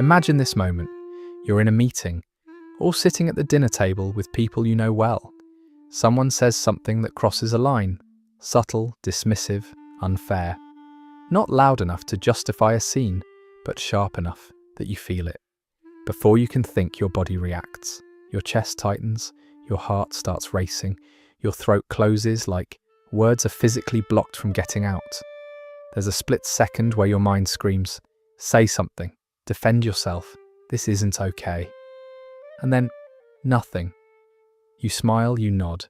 Imagine this moment. You're in a meeting, or sitting at the dinner table with people you know well. Someone says something that crosses a line, subtle, dismissive, unfair. Not loud enough to justify a scene, but sharp enough that you feel it. Before you can think, your body reacts. Your chest tightens, your heart starts racing, your throat closes like words are physically blocked from getting out. There's a split second where your mind screams, "Say something, defend yourself, this isn't okay." And then, nothing. You smile, you nod.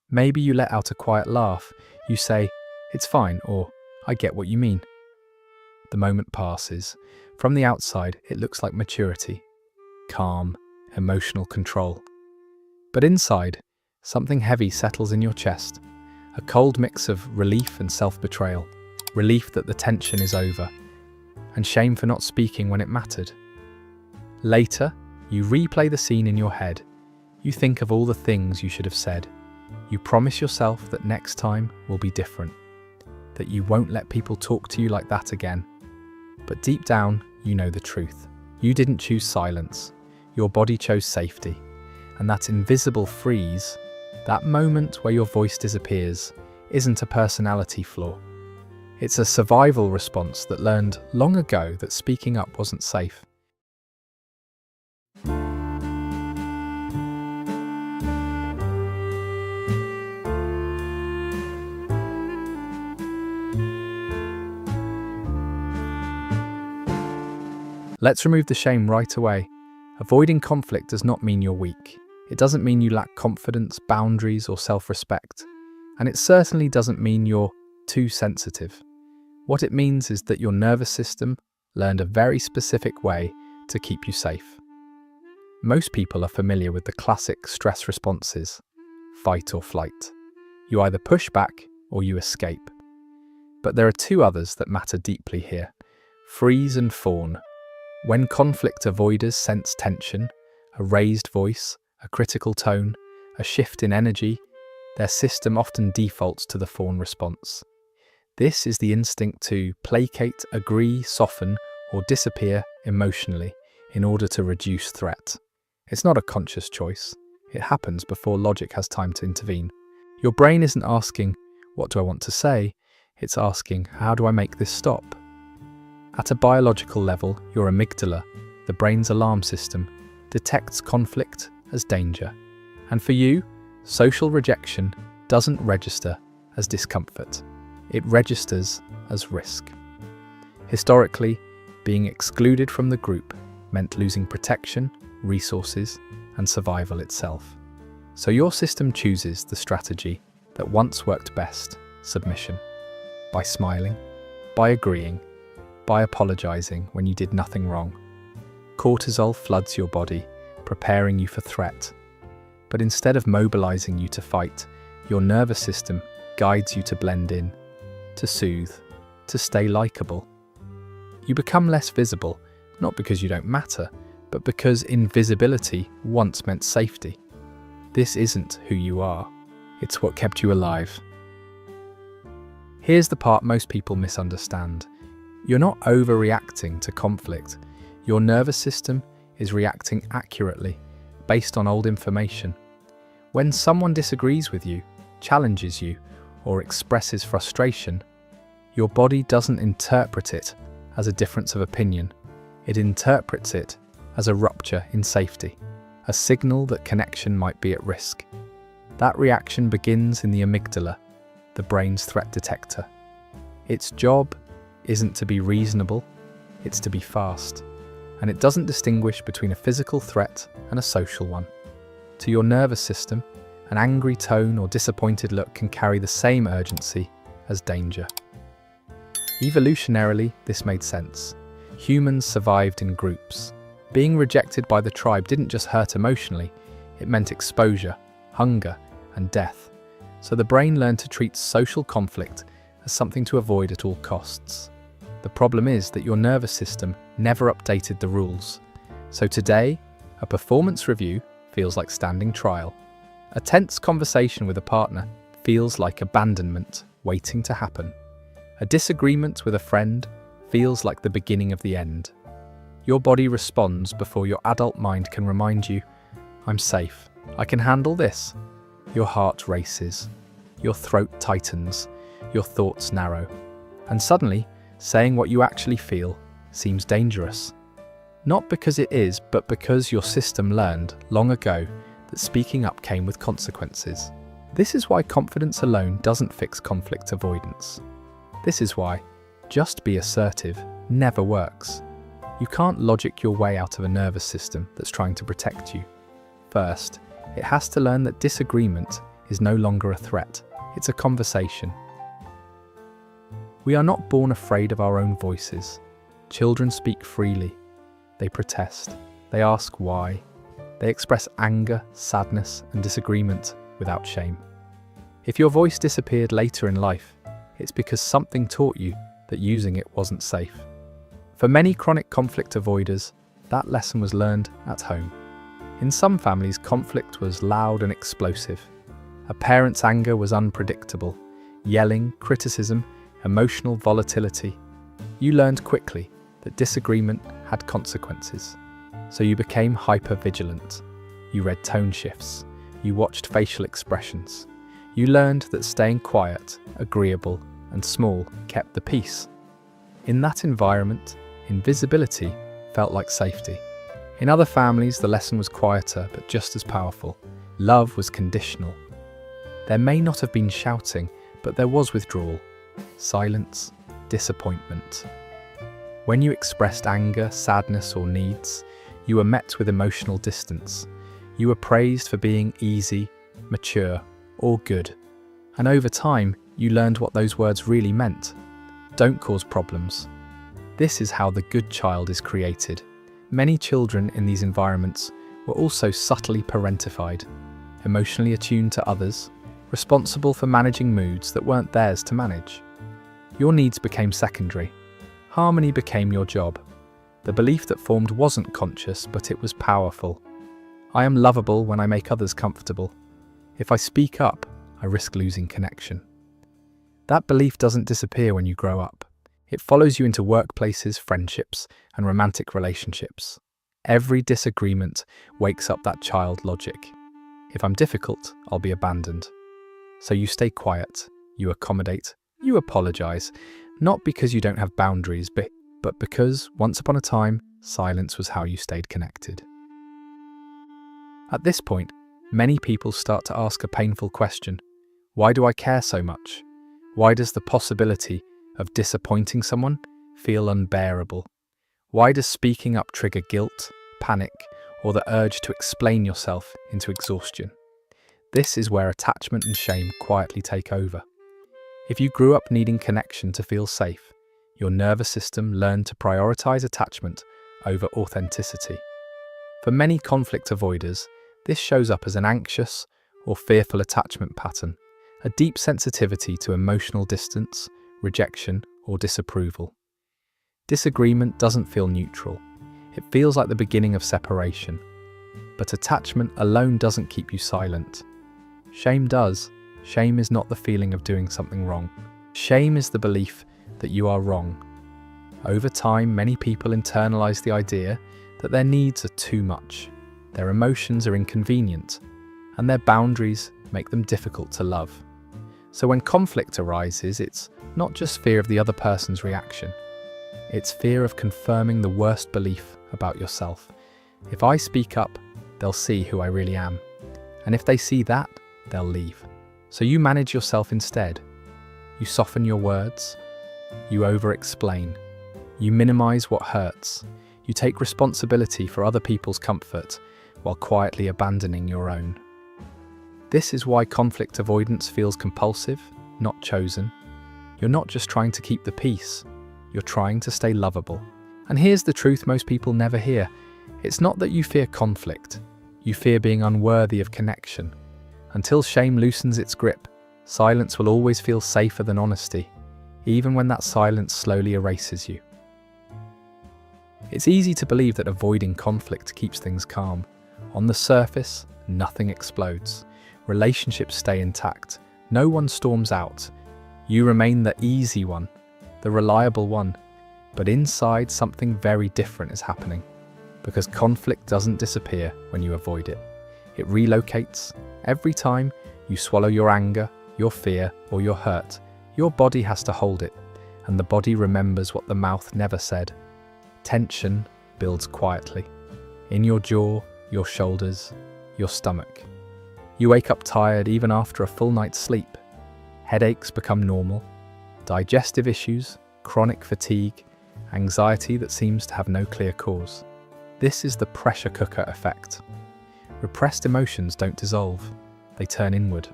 Maybe you let out a quiet laugh. You say, "It's fine," or "I get what you mean." The moment passes. From the outside, it looks like maturity, calm, emotional control. But inside, something heavy settles in your chest. A cold mix of relief and self-betrayal. Relief that the tension is over, and shame for not speaking when it mattered. Later, you replay the scene in your head. You think of all the things you should have said. You promise yourself that next time will be different, that you won't let people talk to you like that again. But deep down, you know the truth. You didn't choose silence. Your body chose safety. And that invisible freeze, that moment where your voice disappears, isn't a personality flaw. It's a survival response that learned long ago that speaking up wasn't safe. Let's remove the shame right away. Avoiding conflict does not mean you're weak. It doesn't mean you lack confidence, boundaries, or self-respect. And it certainly doesn't mean you're too sensitive. What it means is that your nervous system learned a very specific way to keep you safe. Most people are familiar with the classic stress responses, fight or flight. You either push back or you escape. But there are two others that matter deeply here: freeze and fawn. When conflict avoiders sense tension, a raised voice, a critical tone, a shift in energy, their system often defaults to the fawn response. This is the instinct to placate, agree, soften, or disappear emotionally in order to reduce threat. It's not a conscious choice. It happens before logic has time to intervene. Your brain isn't asking, "What do I want to say?" It's asking, "How do I make this stop?" At a biological level, your amygdala, the brain's alarm system, detects conflict as danger. And for you, social rejection doesn't register as discomfort. It registers as risk. Historically, being excluded from the group meant losing protection, resources, and survival itself. So your system chooses the strategy that once worked best: submission. By smiling, by agreeing, by apologizing when you did nothing wrong. Cortisol floods your body, preparing you for threat. But instead of mobilizing you to fight, your nervous system guides you to blend in, to soothe, to stay likable. You become less visible, not because you don't matter, but because invisibility once meant safety. This isn't who you are. It's what kept you alive. Here's the part most people misunderstand. You're not overreacting to conflict. Your nervous system is reacting accurately, based on old information. When someone disagrees with you, challenges you, or expresses frustration, your body doesn't interpret it as a difference of opinion. It interprets it as a rupture in safety, a signal that connection might be at risk. That reaction begins in the amygdala, the brain's threat detector. Its job isn't to be reasonable, it's to be fast. And it doesn't distinguish between a physical threat and a social one. To your nervous system, an angry tone or disappointed look can carry the same urgency as danger. Evolutionarily, this made sense. Humans survived in groups. Being rejected by the tribe didn't just hurt emotionally, it meant exposure, hunger, and death. So the brain learned to treat social conflict as something to avoid at all costs. The problem is that your nervous system never updated the rules. So today, a performance review feels like standing trial. A tense conversation with a partner feels like abandonment waiting to happen. A disagreement with a friend feels like the beginning of the end. Your body responds before your adult mind can remind you, I'm safe, I can handle this. Your heart races, your throat tightens, your thoughts narrow, and suddenly, saying what you actually feel seems dangerous. Not because it is, but because your system learned long ago that speaking up came with consequences. This is why confidence alone doesn't fix conflict avoidance. This is why just be assertive never works. You can't logic your way out of a nervous system that's trying to protect you. First, it has to learn that disagreement is no longer a threat, it's a conversation. We are not born afraid of our own voices. Children speak freely. They protest. They ask why. They express anger, sadness, and disagreement without shame. If your voice disappeared later in life, it's because something taught you that using it wasn't safe. For many chronic conflict avoiders, that lesson was learned at home. In some families, conflict was loud and explosive. A parent's anger was unpredictable. Yelling, criticism, emotional volatility. You learned quickly that disagreement had consequences. So you became hyper-vigilant. You read tone shifts. You watched facial expressions. You learned that staying quiet, agreeable, and small kept the peace. In that environment, invisibility felt like safety. In other families, the lesson was quieter but just as powerful. Love was conditional. There may not have been shouting, but there was withdrawal, silence, disappointment. When you expressed anger, sadness, or needs, you were met with emotional distance. You were praised for being easy, mature, or good. And over time, you learned what those words really meant. Don't cause problems. This is how the good child is created. Many children in these environments were also subtly parentified, emotionally attuned to others, responsible for managing moods that weren't theirs to manage. Your needs became secondary. Harmony became your job. The belief that formed wasn't conscious, but it was powerful. I am lovable when I make others comfortable. If I speak up, I risk losing connection. That belief doesn't disappear when you grow up. It follows you into workplaces, friendships, and romantic relationships. Every disagreement wakes up that child logic. If I'm difficult, I'll be abandoned. So you stay quiet, you accommodate, you apologize, not because you don't have boundaries, but because, once upon a time, silence was how you stayed connected. At this point, many people start to ask a painful question. Why do I care so much? Why does the possibility of disappointing someone feel unbearable? Why does speaking up trigger guilt, panic, or the urge to explain yourself into exhaustion? This is where attachment and shame quietly take over. If you grew up needing connection to feel safe, your nervous system learned to prioritize attachment over authenticity. For many conflict avoiders, this shows up as an anxious or fearful attachment pattern, a deep sensitivity to emotional distance, rejection, or disapproval. Disagreement doesn't feel neutral. It feels like the beginning of separation. But attachment alone doesn't keep you silent. Shame does. Shame is not the feeling of doing something wrong. Shame is the belief that you are wrong. Over time, many people internalize the idea that their needs are too much, their emotions are inconvenient, and their boundaries make them difficult to love. So when conflict arises, it's not just fear of the other person's reaction. It's fear of confirming the worst belief about yourself. If I speak up, they'll see who I really am. And if they see that, they'll leave. So you manage yourself instead. You soften your words. You over-explain. You minimize what hurts. You take responsibility for other people's comfort while quietly abandoning your own. This is why conflict avoidance feels compulsive, not chosen. You're not just trying to keep the peace. You're trying to stay lovable. And here's the truth most people never hear. It's not that you fear conflict. You fear being unworthy of connection. Until shame loosens its grip, silence will always feel safer than honesty, even when that silence slowly erases you. It's easy to believe that avoiding conflict keeps things calm. On the surface, nothing explodes. Relationships stay intact. No one storms out. You remain the easy one, the reliable one. But inside, something very different is happening, because conflict doesn't disappear when you avoid it. It relocates. Every time you swallow your anger, your fear, or your hurt, your body has to hold it, and the body remembers what the mouth never said. Tension builds quietly, in your jaw, your shoulders, your stomach. You wake up tired even after a full night's sleep. Headaches become normal. Digestive issues, chronic fatigue, anxiety that seems to have no clear cause. This is the pressure cooker effect. Repressed emotions don't dissolve, they turn inward.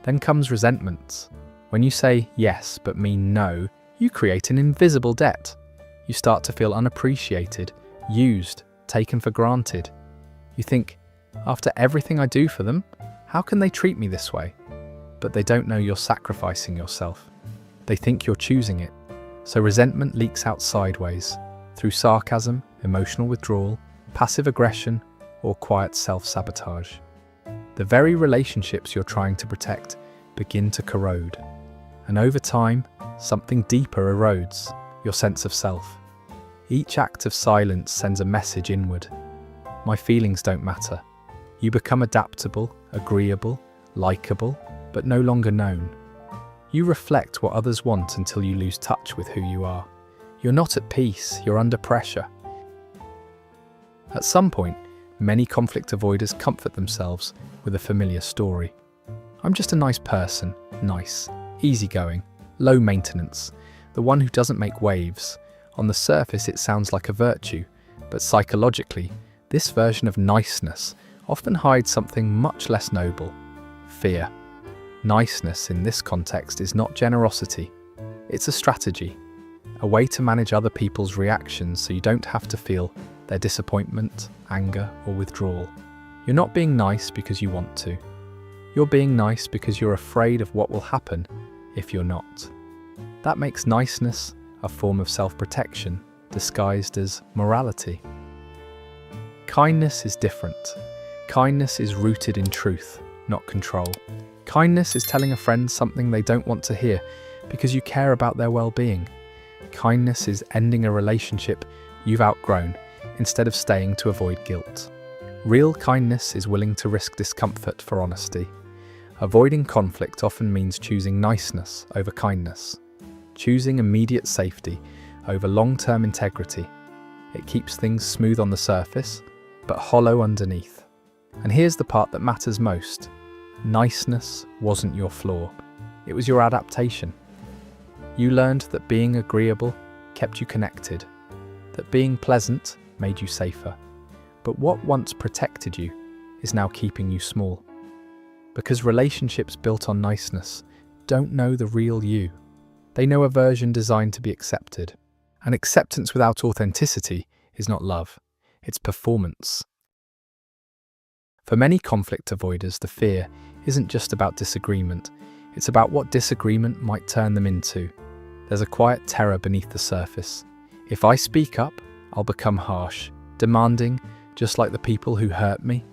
Then comes resentment. When you say yes but mean no, you create an invisible debt. You start to feel unappreciated, used, taken for granted. You think, after everything I do for them, how can they treat me this way? But they don't know you're sacrificing yourself. They think you're choosing it. So resentment leaks out sideways, through sarcasm, emotional withdrawal, passive aggression, or quiet self-sabotage. The very relationships you're trying to protect begin to corrode. And over time, something deeper erodes, your sense of self. Each act of silence sends a message inward. My feelings don't matter. You become adaptable, agreeable, likable, but no longer known. You reflect what others want until you lose touch with who you are. You're not at peace, you're under pressure. At some point, many conflict avoiders comfort themselves with a familiar story. I'm just a nice person, nice, easygoing, low maintenance, the one who doesn't make waves. On the surface it sounds like a virtue, but psychologically, this version of niceness often hides something much less noble: fear. Niceness in this context is not generosity, it's a strategy, a way to manage other people's reactions so you don't have to feel their disappointment, anger, or withdrawal. You're not being nice because you want to. You're being nice because you're afraid of what will happen if you're not. That makes niceness a form of self-protection disguised as morality. Kindness is different. Kindness is rooted in truth, not control. Kindness is telling a friend something they don't want to hear because you care about their well-being. Kindness is ending a relationship you've outgrown instead of staying to avoid guilt. Real kindness is willing to risk discomfort for honesty. Avoiding conflict often means choosing niceness over kindness, choosing immediate safety over long-term integrity. It keeps things smooth on the surface, but hollow underneath. And here's the part that matters most. Niceness wasn't your flaw. It was your adaptation. You learned that being agreeable kept you connected, that being pleasant made you safer. But what once protected you is now keeping you small. Because relationships built on niceness don't know the real you. They know a version designed to be accepted. And acceptance without authenticity is not love, it's performance. For many conflict avoiders, the fear isn't just about disagreement, it's about what disagreement might turn them into. There's a quiet terror beneath the surface. If I speak up, I'll become harsh, demanding, just like the people who hurt me.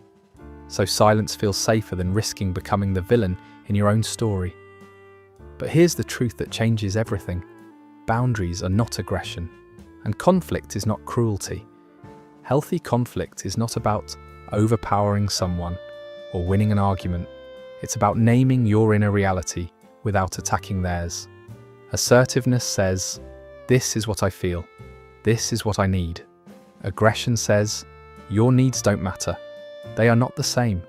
So silence feels safer than risking becoming the villain in your own story. But here's the truth that changes everything. Boundaries are not aggression, and conflict is not cruelty. Healthy conflict is not about overpowering someone or winning an argument. It's about naming your inner reality without attacking theirs. Assertiveness says, "This is what I feel. This is what I need." Aggression says, "Your needs don't matter." They are not the same.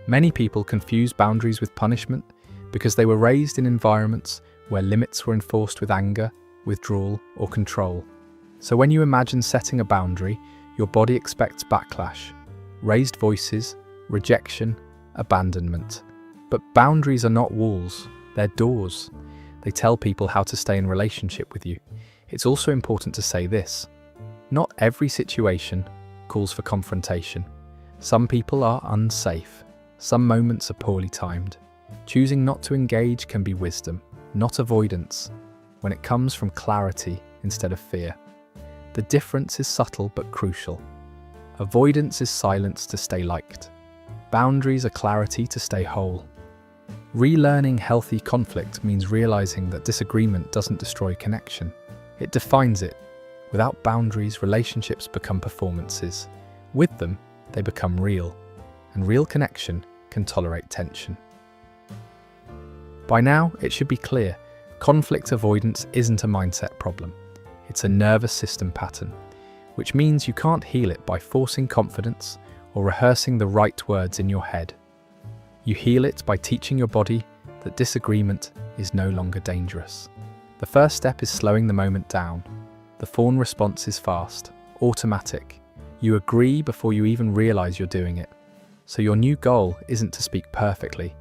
Many people confuse boundaries with punishment because they were raised in environments where limits were enforced with anger, withdrawal, or control. So when you imagine setting a boundary, your body expects backlash, raised voices, rejection, abandonment. But boundaries are not walls, they're doors. They tell people how to stay in relationship with you. It's also important to say this: not every situation calls for confrontation. Some people are unsafe. Some moments are poorly timed. Choosing not to engage can be wisdom, not avoidance, when it comes from clarity instead of fear. The difference is subtle but crucial. Avoidance is silence to stay liked. Boundaries are clarity to stay whole. Relearning healthy conflict means realizing that disagreement doesn't destroy connection. It defines it. Without boundaries, relationships become performances. With them, they become real, and real connection can tolerate tension. By now, it should be clear, conflict avoidance isn't a mindset problem. It's a nervous system pattern, which means you can't heal it by forcing confidence or rehearsing the right words in your head. You heal it by teaching your body that disagreement is no longer dangerous. The first step is slowing the moment down. The fawn response is fast, automatic. You agree before you even realize you're doing it. So your new goal isn't to speak perfectly,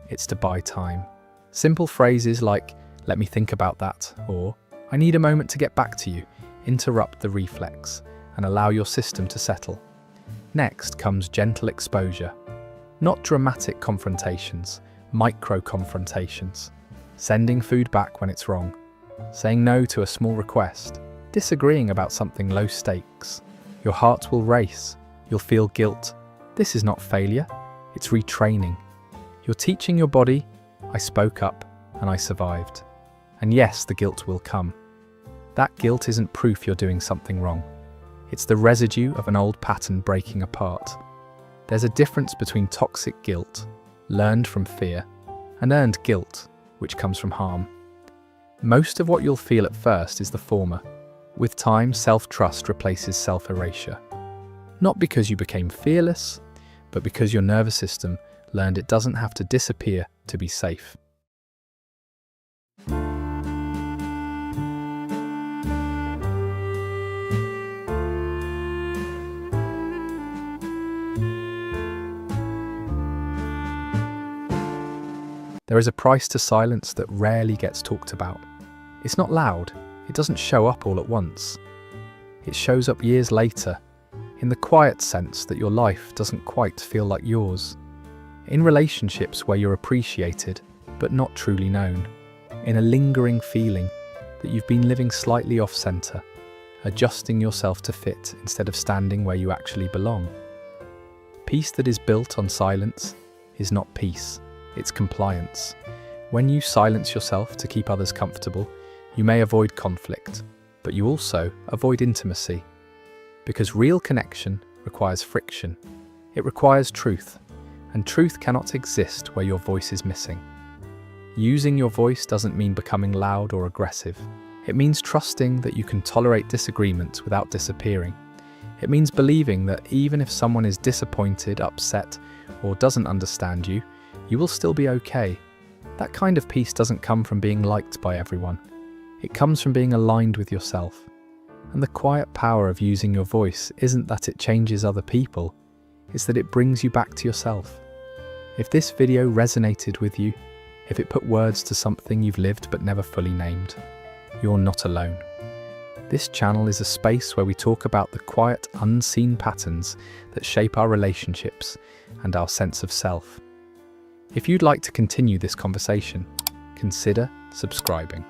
it's to buy time. Simple phrases like, "Let me think about that," or "I need a moment to get back to you," interrupt the reflex and allow your system to settle. Next comes gentle exposure. Not dramatic confrontations, micro confrontations. Sending food back when it's wrong. Saying no to a small request. Disagreeing about something low stakes. Your heart will race. You'll feel guilt. This is not failure, it's retraining. You're teaching your body, I spoke up and I survived. And yes, the guilt will come. That guilt isn't proof you're doing something wrong. It's the residue of an old pattern breaking apart. There's a difference between toxic guilt, learned from fear, and earned guilt, which comes from harm. Most of what you'll feel at first is the former. With time, self-trust replaces self-erasure. Not because you became fearless, but because your nervous system learned it doesn't have to disappear to be safe. There is a price to silence that rarely gets talked about. It's not loud, it doesn't show up all at once. It shows up years later, in the quiet sense that your life doesn't quite feel like yours. In relationships where you're appreciated, but not truly known. In a lingering feeling that you've been living slightly off-center, adjusting yourself to fit instead of standing where you actually belong. Peace that is built on silence is not peace. It's compliance. When you silence yourself to keep others comfortable, you may avoid conflict, but you also avoid intimacy. Because real connection requires friction. It requires truth, and truth cannot exist where your voice is missing. Using your voice doesn't mean becoming loud or aggressive. It means trusting that you can tolerate disagreements without disappearing. It means believing that even if someone is disappointed, upset, or doesn't understand you, you will still be okay. That kind of peace doesn't come from being liked by everyone. It comes from being aligned with yourself. And the quiet power of using your voice isn't that it changes other people, it's that it brings you back to yourself. If this video resonated with you, if it put words to something you've lived but never fully named, you're not alone. This channel is a space where we talk about the quiet, unseen patterns that shape our relationships and our sense of self. If you'd like to continue this conversation, consider subscribing.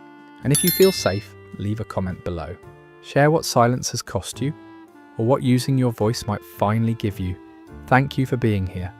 And if you feel safe, leave a comment below. Share what silence has cost you, or what using your voice might finally give you. Thank you for being here.